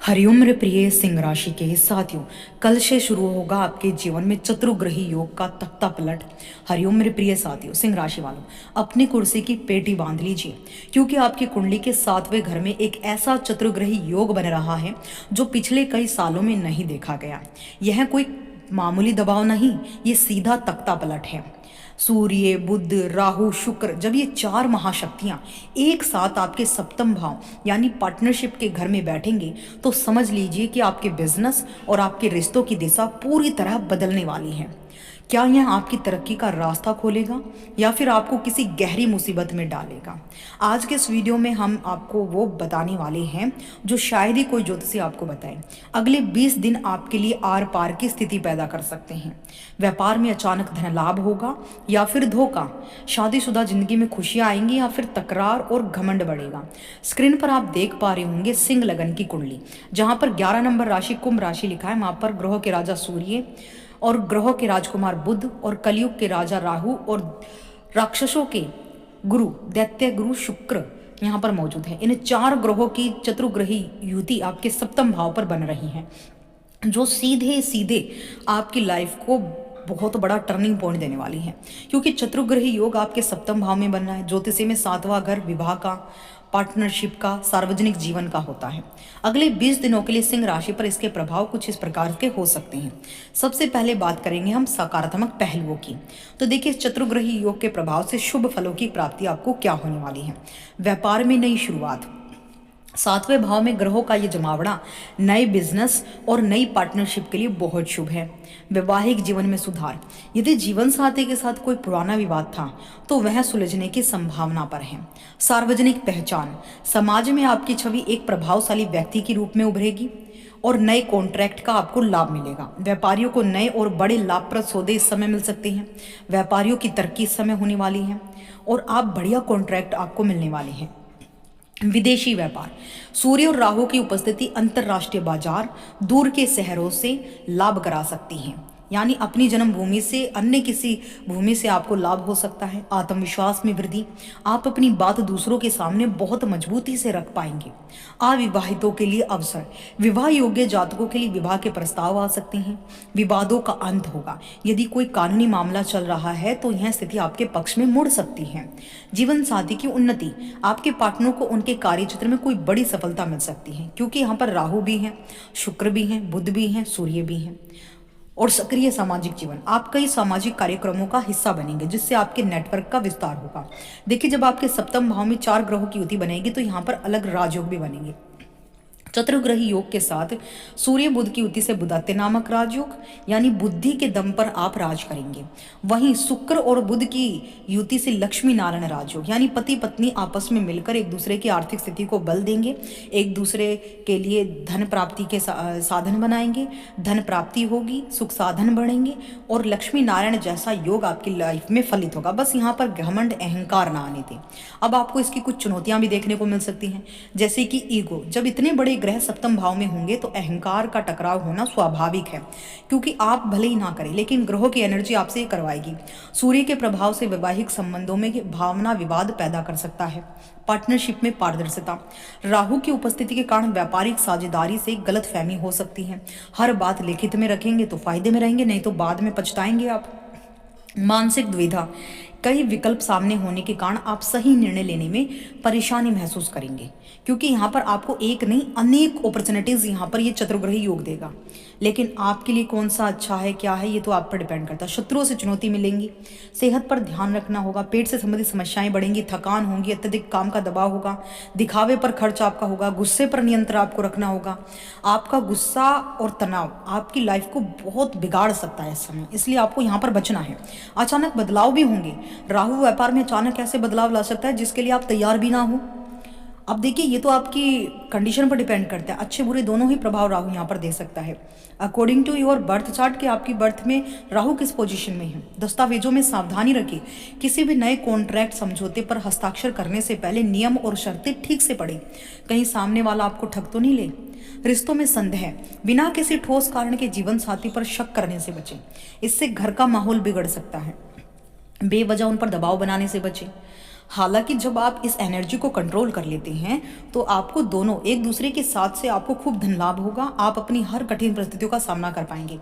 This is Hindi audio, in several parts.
हरिउम्र प्रिय सिंह राशि के साथियों, कल से शुरू होगा आपके जीवन में चतुर्ग्रही योग का तख्ता पलट। हरिउम्र प्रिय साथियों, सिंह राशि वालों, अपनी कुर्सी की पेटी बांध लीजिए, क्योंकि आपकी कुंडली के 7वें घर में एक ऐसा चतुर्ग्रही योग बन रहा है जो पिछले कई सालों में नहीं देखा गया। यह कोई मामूली दबाव नहीं, ये सीधा तख्ता पलट है। सूर्य, बुध, राहु, शुक्र, जब ये चार महाशक्तियां एक साथ आपके सप्तम भाव यानी पार्टनरशिप के घर में बैठेंगे तो समझ लीजिए कि आपके बिजनेस और आपके रिश्तों की दिशा पूरी तरह बदलने वाली है। क्या यह आपकी तरक्की का रास्ता खोलेगा या फिर आपको किसी गहरी मुसीबत में डालेगा? आज के इस वीडियो में हम आपको वो बताने वाले हैं जो शायद ही कोई ज्योतिषी आपको बताए। अगले 20 दिन आपके लिए आर पार की स्थिति पैदा कर सकते हैं। व्यापार में अचानक धन लाभ होगा या फिर धोखा। शादीशुदा जिंदगी में खुशियां आएंगी या फिर तकरार और घमंड बढ़ेगा। स्क्रीन पर आप देख पा रहे होंगे सिंह लगन की कुंडली, जहां पर 11 नंबर राशि कुंभ राशि लिखा है। वहां पर ग्रहों के राजा सूर्य और ग्रहों के राजकुमार बुध और कलयुग के राजा राहु और राक्षसों के गुरु दैत्य गुरु शुक्र यहाँ पर मौजूद है। इन चार ग्रहों की चतुर्ग्रही युति आपके सप्तम भाव पर बन रही है, जो सीधे सीधे आपकी लाइफ को बहुत बड़ा टर्निंग पॉइंट देने वाली है। क्योंकि चतुर्ग्रही योग आपके सप्तम भाव में बन रहा है। ज्योतिषी में 7वां घर विवाह का, पार्टनरशिप का, सार्वजनिक जीवन का होता है। अगले 20 दिनों के लिए सिंह राशि पर इसके प्रभाव कुछ इस प्रकार के हो सकते हैं। सबसे पहले बात करेंगे हम सकारात्मक पहलुओं की। तो देखिए, चतुर्ग्रही योग के प्रभाव से शुभ फलों की प्राप्ति आपको क्या होने वाली है। व्यापार में नई शुरुआत, 7वें भाव में ग्रहों का ये जमावड़ा नए बिजनेस और नई पार्टनरशिप के लिए बहुत शुभ है। वैवाहिक जीवन में सुधार, यदि जीवन साथी के साथ कोई पुराना विवाद था तो वह सुलझने की संभावना पर है। सार्वजनिक पहचान, समाज में आपकी छवि एक प्रभावशाली व्यक्ति के रूप में उभरेगी और नए कॉन्ट्रैक्ट का आपको लाभ मिलेगा। व्यापारियों को नए और बड़े लाभप्रद सौदे इस समय मिल सकते हैं। व्यापारियों की तरक्की इस समय होने वाली है और आप बढ़िया कॉन्ट्रैक्ट आपको मिलने वाले हैं। विदेशी व्यापार, सूर्य और राहु की उपस्थिति अंतरराष्ट्रीय बाजार, दूर के शहरों से लाभ करा सकती हैं। यानी अपनी जन्मभूमि से अन्य किसी भूमि से आपको लाभ हो सकता है। आत्मविश्वास में वृद्धि, आप अपनी बात दूसरों के सामने बहुत मजबूती से रख पाएंगे। अविवाहितों के लिए अवसर, विवाह योग्य जातकों के लिए विवाह के प्रस्ताव आ सकते हैं। विवादों का अंत होगा, यदि कोई कानूनी मामला चल रहा है तो यह स्थिति आपके पक्ष में मुड़ सकती है। जीवन साथी की उन्नति, आपके पार्टनर को उनके कार्य क्षेत्र में कोई बड़ी सफलता मिल सकती है, क्योंकि यहाँ पर राहु भी है, शुक्र भी है, बुध भी है, सूर्य भी है। और सक्रिय सामाजिक जीवन, आप कई सामाजिक कार्यक्रमों का हिस्सा बनेंगे जिससे आपके नेटवर्क का विस्तार होगा। देखिए, जब आपके सप्तम भाव में 4 ग्रहों की युति बनेगी तो यहाँ पर अलग राजयोग भी बनेंगे। चतुर्ग्रही योग के साथ सूर्य बुध की युति से बुधाते नामक राजयोग, यानी बुद्धि के दम पर आप राज करेंगे। वहीं शुक्र और बुध की युति से लक्ष्मी नारायण राजयोग, यानी पति पत्नी आपस में मिलकर एक दूसरे की आर्थिक स्थिति को बल देंगे, एक दूसरे के लिए धन प्राप्ति के साधन बनाएंगे, धन प्राप्ति होगी, सुख साधन बढ़ेंगे और लक्ष्मी नारायण जैसा योग आपकी लाइफ में फलित होगा। बस यहाँ पर घमंड अहंकार ना आने दें। अब आपको इसकी कुछ चुनौतियां भी देखने को मिल सकती हैं, जैसे कि ईगो। जब इतने बड़े ग्रह सप्तम भाव में होंगे तो अहंकार का टकराव होना स्वाभाविक है, क्योंकि आप भले ही ना करें लेकिन ग्रहों की एनर्जी आपसे ये करवाएगी। सूर्य के प्रभाव से वैवाहिक संबंधों में भावना विवाद पैदा कर सकता है। पार्टनरशिप में पारदर्शिता, राहु की उपस्थिति के कारण व्यापारिक साझेदारी से गलतफहमी हो सकती है। हर बात लिखित में रखेंगे तो फायदे में रहेंगे, नहीं तो बाद में पछताएंगे आप। मानसिक दुविधा, कई विकल्प सामने होने के कारण आप सही निर्णय लेने में परेशानी महसूस करेंगे, क्योंकि यहाँ पर आपको एक नहीं अनेक अपॉर्चुनिटीज यहाँ पर ये चतुर्ग्रही योग देगा। लेकिन आपके लिए कौन सा अच्छा है, क्या है, ये तो आप पर डिपेंड करता है। शत्रुओं से चुनौती मिलेंगी, सेहत पर ध्यान रखना होगा, पेट से संबंधित समस्याएं बढ़ेंगी, थकान होगी, अत्यधिक काम का दबाव होगा, दिखावे पर खर्च आपका होगा, गुस्से पर नियंत्रण आपको रखना होगा। आपका गुस्सा और तनाव आपकी लाइफ को बहुत बिगाड़ सकता है इस समय, इसलिए आपको यहाँ पर बचना है। अचानक बदलाव भी होंगे, राहु व्यापार में अचानक ऐसे बदलाव ला सकता है जिसके लिए आप तैयार भी ना हो। अब देखिए, ये तो आपकी कंडीशन पर डिपेंड करता है, अच्छे बुरे दोनों ही प्रभाव राहु यहाँ पर दे सकता है। According to your birth chart के आपकी बर्थ में राहु किस पोजीशन में है। दस्तावेजों में सावधानी रखें, किसी भी नए कॉन्ट्रैक्ट समझौते पर हस्ताक्षर करने से पहले नियम और शर्तें ठीक से पढ़ें, कहीं सामने वाला आपको ठग तो नहीं ले। रिश्तों में संदेह, बिना किसी ठोस कारण के जीवन साथी पर शक करने से बचें, इससे घर का माहौल बिगड़ सकता है। बेवजह उन पर दबाव बनाने से बचें। हालांकि जब आप इस एनर्जी को कंट्रोल कर लेते हैं तो आपको दोनों एक दूसरे के साथ से आपको खूब धन लाभ होगा। आप अपनी हर कठिन परिस्थितियों का सामना कर पाएंगे।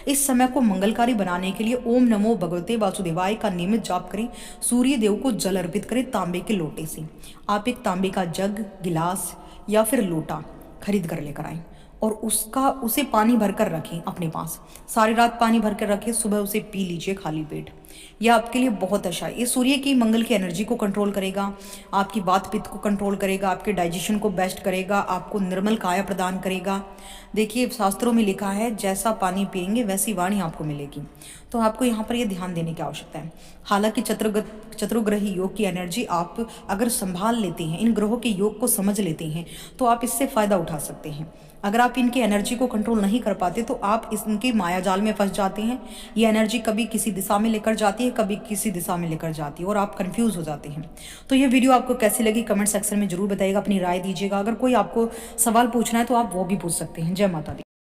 इस समय को मंगलकारी बनाने के लिए ओम नमो भगवते वासुदेवाय का नियमित जाप करें। सूर्य देव को जल अर्पित करें तांबे के लोटे से। आप एक तांबे का जग, गिलास या फिर लोटा खरीद कर लेकर आएं और उसे पानी भरकर रखें अपने पास। सारी रात पानी भर कर रखें, सुबह उसे पी लीजिए खाली पेट। यह आपके लिए बहुत अच्छा है। ये सूर्य की मंगल की एनर्जी को कंट्रोल करेगा, आपकी वात पित्त को कंट्रोल करेगा, आपके डाइजेशन को बेस्ट करेगा, आपको निर्मल काया प्रदान करेगा। देखिए शास्त्रों में लिखा है जैसा पानी पिएंगे वैसी वाणी आपको मिलेगी। तो आपको यहाँ पर ये ध्यान देने की आवश्यकता है। हालांकि चतुर्ग्रही योग की एनर्जी आप अगर संभाल लेते हैं, इन ग्रहों के योग को समझ लेते हैं तो आप इससे फ़ायदा उठा सकते हैं। अगर आप इनकी एनर्जी को कंट्रोल नहीं कर पाते तो आप इनके माया जाल में फंस जाते हैं। ये एनर्जी कभी किसी दिशा में लेकर जाती है, कभी किसी दिशा में लेकर जाती है और आप कंफ्यूज हो जाते हैं। तो ये वीडियो आपको कैसी लगी कमेंट सेक्शन में जरूर बताइएगा, अपनी राय दीजिएगा। अगर कोई आपको सवाल पूछना है तो आप वो भी पूछ सकते हैं। जय माता दी।